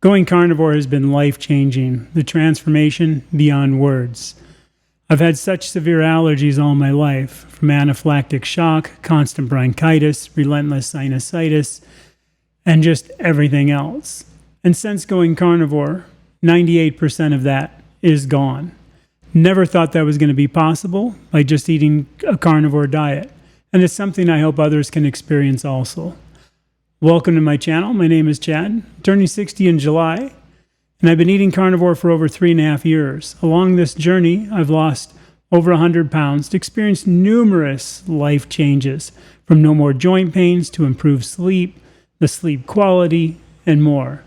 Going carnivore has been life-changing, the transformation beyond words. I've had such severe allergies all my life, from anaphylactic shock, constant bronchitis, relentless sinusitis, and just everything else. And since going carnivore, 98% of that is gone. Never thought that was going to be possible by just eating a carnivore diet. And it's something I hope others can experience also. Welcome to my channel. My name is Chad. I'm turning 60 in July, and I've been eating carnivore for over 3.5 years. Along this journey, I've lost over 100 pounds, experienced numerous life changes, from no more joint pains to improved sleep, the sleep quality, and more.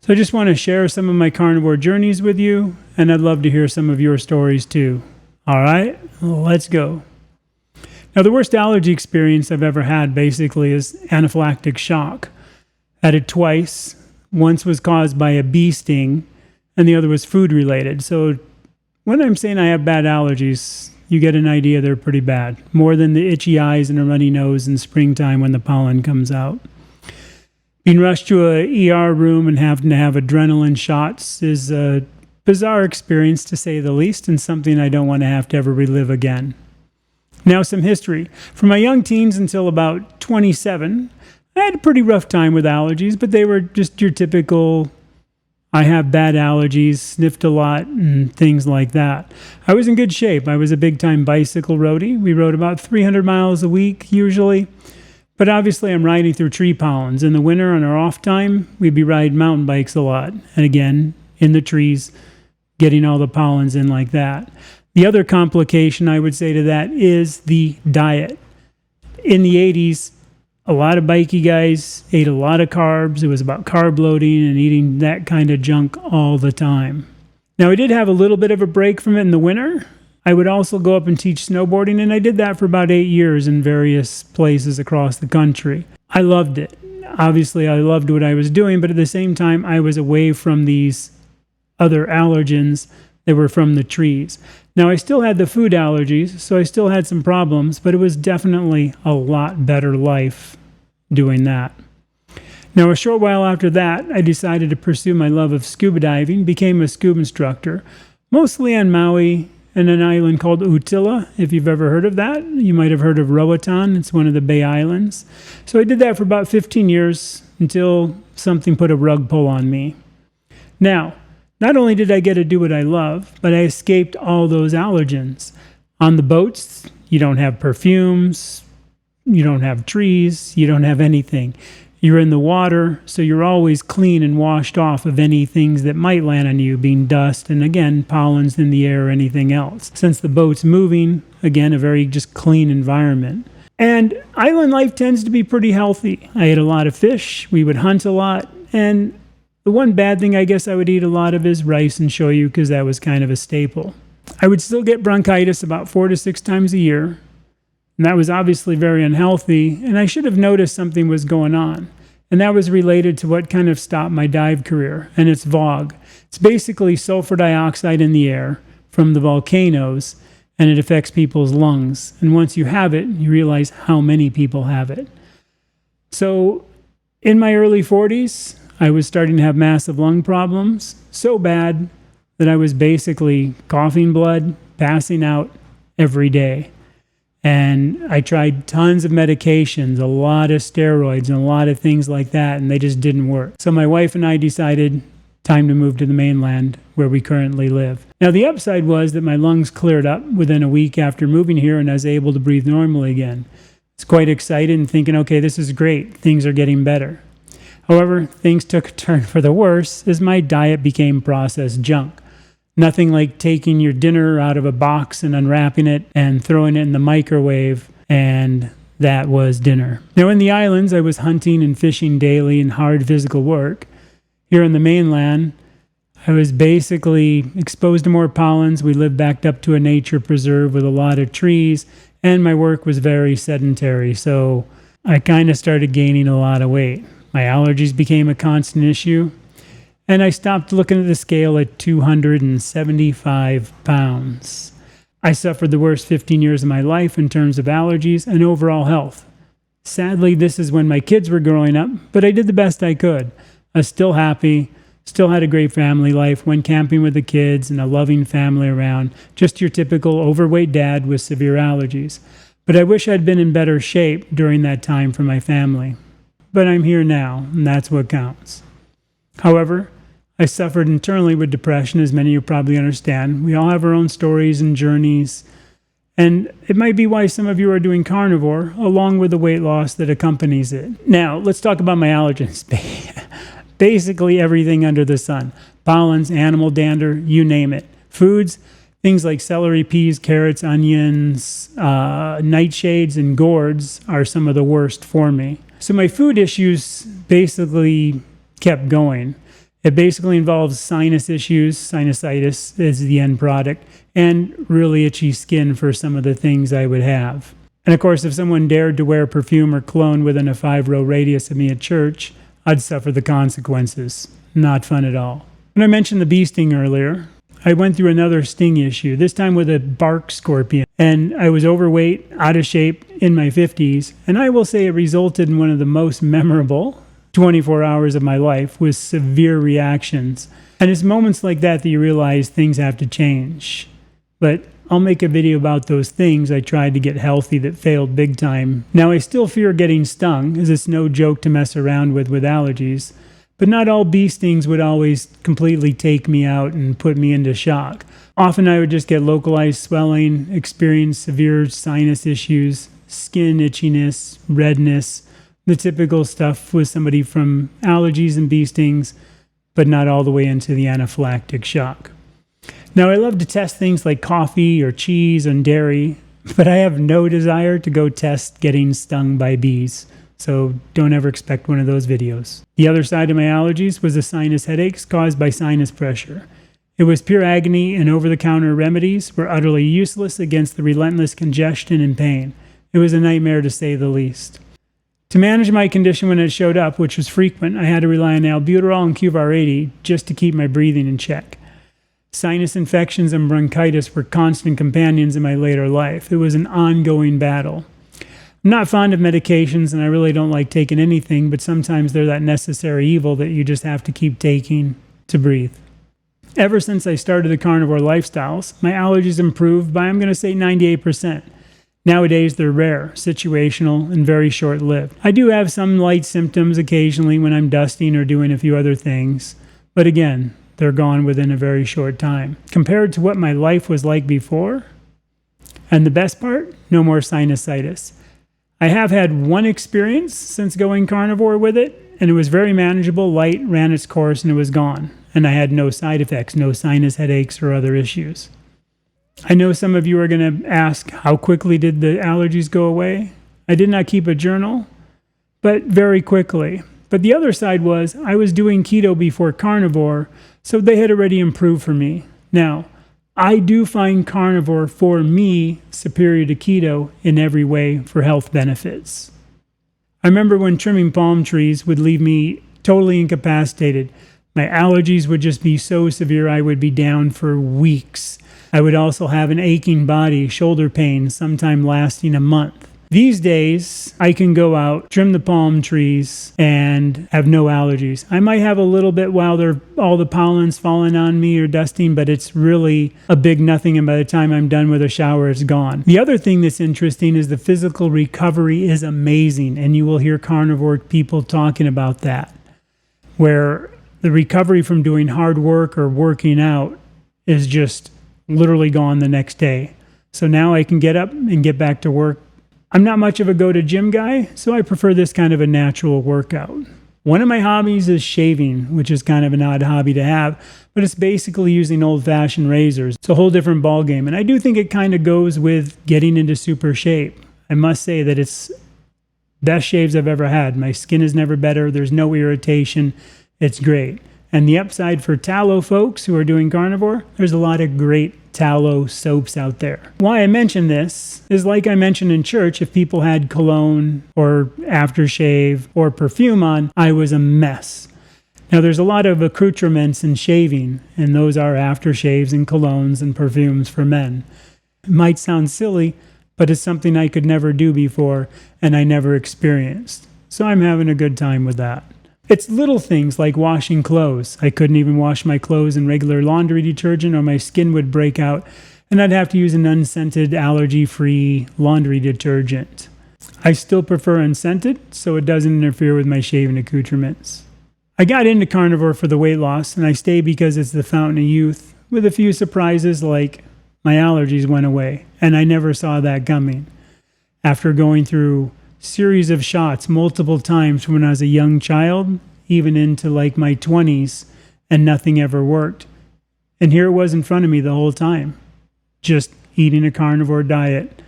So I just want to share some of my carnivore journeys with you, and I'd love to hear some of your stories too. All right, let's go. Now, the worst allergy experience I've ever had basically is anaphylactic shock. Had it twice. Once was caused by a bee sting, and the other was food related. So when I'm saying I have bad allergies, you get an idea they're pretty bad. More than the itchy eyes and a runny nose in springtime when the pollen comes out. Being rushed to a ER room and having to have adrenaline shots is a bizarre experience, to say the least, and something I don't want to have to ever relive again. Now, some history. From my young teens until about 27, I had a pretty rough time with allergies, but they were just your typical, I have bad allergies, sniffed a lot, and things like that. I was in good shape. I was a big-time bicycle roadie. We rode about 300 miles a week, usually. But obviously, I'm riding through tree pollens. In the winter, on our off time, we'd be riding mountain bikes a lot. And again, in the trees, getting all the pollens in like that. The other complication I would say to that is the diet. In the 80s, a lot of bikey guys ate a lot of carbs. It was about carb loading and eating that kind of junk all the time. Now, I did have a little bit of a break from it in the winter. I would also go up and teach snowboarding, and I did that for about 8 years in various places across the country. I loved it. Obviously, I loved what I was doing, but at the same time, I was away from these other allergens that were from the trees. Now, I still had the food allergies, so I still had some problems, but it was definitely a lot better life doing that. Now, a short while after that, I decided to pursue my love of scuba diving, became a scuba instructor, mostly on Maui and an island called Utila. If you've ever heard of that, you might have heard of Roatan. It's one of the Bay Islands. So I did that for about 15 years until something put a rug pull on me. Now, not only did I get to do what I love, but I escaped all those allergens. On the boats, you don't have perfumes, you don't have trees, you don't have anything. You're in the water, so you're always clean and washed off of any things that might land on you, being dust and, again, pollens in the air or anything else. Since the boat's moving, again, a very just clean environment. And island life tends to be pretty healthy. I ate a lot of fish, we would hunt a lot, and the one bad thing I guess I would eat a lot of is rice and shoyu, because that was kind of a staple. I would still get bronchitis about 4 to 6 times a year, and that was obviously very unhealthy, and I should have noticed something was going on. And that was related to what kind of stopped my dive career, and it's VOG. It's basically sulfur dioxide in the air from the volcanoes, and it affects people's lungs. And once you have it, you realize how many people have it. So in my early 40s, I was starting to have massive lung problems, so bad that I was basically coughing blood, passing out every day. And I tried tons of medications, a lot of steroids, and a lot of things like that, and they just didn't work. So my wife and I decided time to move to the mainland where we currently live. Now, the upside was that my lungs cleared up within a week after moving here, and I was able to breathe normally again. It's quite excited and thinking, okay, this is great. Things are getting better. However, things took a turn for the worse as my diet became processed junk. Nothing like taking your dinner out of a box and unwrapping it and throwing it in the microwave, and that was dinner. Now, in the islands, I was hunting and fishing daily and hard physical work. Here on the mainland, I was basically exposed to more pollens. We lived backed up to a nature preserve with a lot of trees, and my work was very sedentary, so I kind of started gaining a lot of weight. My allergies became a constant issue, and I stopped looking at the scale at 275 pounds. I suffered the worst 15 years of my life in terms of allergies and overall health. Sadly, this is when my kids were growing up, but I did the best I could. I was still happy, Still had a great family life, went camping with the kids and a loving family around. Just your typical overweight dad with severe allergies. But I wish I'd been in better shape during that time for my family. But I'm here now, and that's what counts. However, I suffered internally with depression, as many of you probably understand. We all have our own stories and journeys. And it might be why some of you are doing carnivore, along with the weight loss that accompanies it. Now, let's talk about my allergens. Basically everything under the sun. Pollens, animal dander, you name it. Foods, things like celery, peas, carrots, onions, nightshades, and gourds are some of the worst for me. So my food issues basically kept going. It basically involves sinus issues, sinusitis is the end product, and really itchy skin for some of the things I would have. And of course, if someone dared to wear perfume or cologne within a 5-row radius of me at church, I'd suffer the consequences. Not fun at all. When I mentioned the bee sting earlier, I went through another sting issue, this time with a bark scorpion. And I was overweight, out of shape, in my 50s, and I will say it resulted in one of the most memorable 24 hours of my life with severe reactions. And it's moments like that that you realize things have to change. But I'll make a video about those things I tried to get healthy that failed big time. Now, I still fear getting stung, as it's no joke to mess around with allergies. But not all bee stings would always completely take me out and put me into shock. Often I would just get localized swelling, experience severe sinus issues, skin itchiness, redness, the typical stuff with somebody from allergies and bee stings, but not all the way into the anaphylactic shock. Now, I love to test things like coffee or cheese and dairy, but I have no desire to go test getting stung by bees. So don't ever expect one of those videos. The other side of my allergies was the sinus headaches caused by sinus pressure. It was pure agony, and over-the-counter remedies were utterly useless against the relentless congestion and pain. It was a nightmare to say the least. To manage my condition when it showed up, which was frequent, I had to rely on albuterol and Qvar 80 just to keep my breathing in check. Sinus infections and bronchitis were constant companions in my later life. It was an ongoing battle. I'm not fond of medications, and I really don't like taking anything, but sometimes they're that necessary evil that you just have to keep taking to breathe. Ever since I started the carnivore lifestyles, my allergies improved by, I'm going to say, 98%. Nowadays, they're rare, situational, and very short-lived. I do have some light symptoms occasionally when I'm dusting or doing a few other things, but again, they're gone within a very short time. Compared to what my life was like before, and the best part, no more sinusitis. I have had one experience since going carnivore with it, and it was very manageable, light, ran its course, and it was gone. And I had no side effects, no sinus headaches or other issues. I know some of you are going to ask, how quickly did the allergies go away? I did not keep a journal, but very quickly. But the other side was, I was doing keto before carnivore, so they had already improved for me. Now, I do find carnivore, for me, superior to keto in every way for health benefits. I remember when trimming palm trees would leave me totally incapacitated. My allergies would just be so severe I would be down for weeks. I would also have an aching body, shoulder pain, sometime lasting a month. These days, I can go out, trim the palm trees, and have no allergies. I might have a little bit while all the pollen's falling on me or dusting, but it's really a big nothing, and by the time I'm done with a shower, it's gone. The other thing that's interesting is the physical recovery is amazing, and you will hear carnivore people talking about that, where the recovery from doing hard work or working out is just literally gone the next day. So now I can get up and get back to work. I'm not much of a go-to-gym guy, so I prefer this kind of a natural workout. One of my hobbies is shaving, which is kind of an odd hobby to have, but it's basically using old-fashioned razors. It's a whole different ballgame, and I do think it kind of goes with getting into super shape. I must say that it's best shaves I've ever had. My skin is never better. There's no irritation. It's great. And the upside for tallow folks who are doing carnivore, there's a lot of great tallow soaps out there. Why I mention this is, like I mentioned in church, if people had cologne or aftershave or perfume on, I was a mess. Now, there's a lot of accoutrements in shaving, and those are aftershaves and colognes and perfumes for men. It might sound silly, but it's something I could never do before and I never experienced. So I'm having a good time with that. It's little things like washing clothes. I couldn't even wash my clothes in regular laundry detergent or my skin would break out, and I'd have to use an unscented, allergy-free laundry detergent. I still prefer unscented, so it doesn't interfere with my shaving accoutrements. I got into Carnivore for the weight loss, and I stay because it's the fountain of youth, with a few surprises like my allergies went away, and I never saw that coming. After going through series of shots multiple times when I was a young child, even into like my 20s, and nothing ever worked. And here it was in front of me the whole time. Just eating a carnivore diet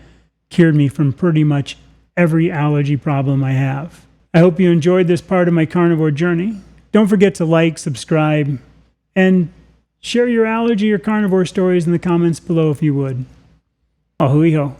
cured me from pretty much every allergy problem I have. I hope you enjoyed this part of my carnivore journey. Don't forget to like, subscribe, and share your allergy or carnivore stories in the comments below if you would. Ahui ho.